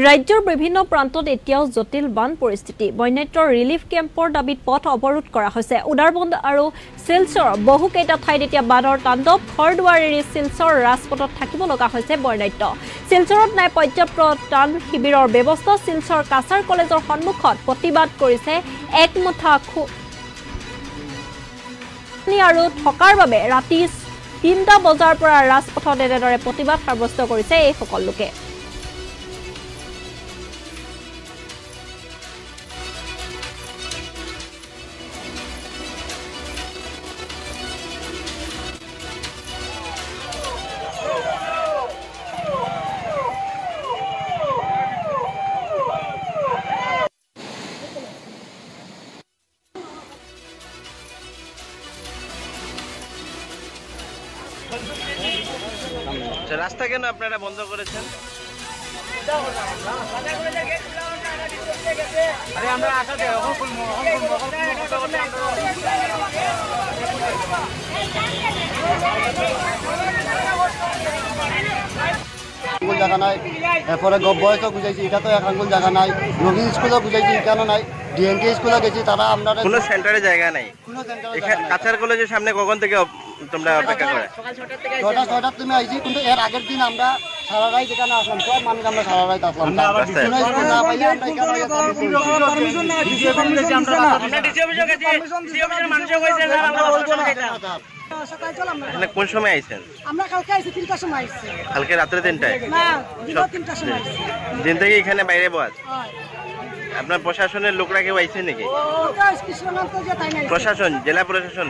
ৰাজ্যৰ বিভিন্ন প্ৰান্তত এতিয়াও জটিল বান পৰিস্থিতি। বন্যাত্ৰৰ ৰিলিফ কেম্পৰ দাবীত পথ অৱৰোধ কৰা হৈছে। উদাৰবন্দ আৰু শিলচৰৰ বহুকেইটা ঠাইত এতিয়া বানৰ তাণ্ডৱ। ঘৰ-দুৱাৰ এৰি শিলচৰ ৰাজপথত থাকিব লগা হৈছে বন্যাত্য। শিলচৰত নাই পৰ্যাপ্ত ত্ৰাণ শিবিৰৰ ব্যৱস্থা। শিলচৰ কাছাৰ কলেজৰ সন্মুখত প্ৰতিবাদ কৰিছে একমুঠা আৰু থকাৰ বাবে ৰাতি ৩টা বজাৰ পৰা ৰাজপথত এনেদৰে প্ৰতিবাদ সাব্যস্ত কৰিছে এইসকল লোকে। রাস্তা কেন আপনারা বন্ধ করেছেন? আরে আমরা আশা দেই আঙ্গুল জায়গা নাই, এরপরে বয়সও বুঝাইছি, এটা তো এক আঙ্গুল জায়গা নাই। রবি স্কুলও বুঝাইছি, এখানে নাই। ডিএনকে স্কুলে গেছি, তারা আপনারা কোনো সেন্টারে জায়গা নাই। কোনো সেন্টারে কাছার কলেজের সামনে কখন থেকে তোমরা অপেক্ষা করে? ছয়টার তুমি আইছি, কিন্তু এর আগের দিন আমরা সারা রাত এখানে আসলাম। সব মানুষ আমরা সারা রাত আসলাম। কোন সময় আইছেন? আমরা কালকে আইছি 3টার সময় আইছি। কালকে রাত্রে 3টায়? না, 3টার সময় আইছি। দিন থেকে এখানে বাইরে বস। আপনার প্রশাসনের লোকরা কেউ আইছে নাকি? প্রশাসন, জেলা প্রশাসন,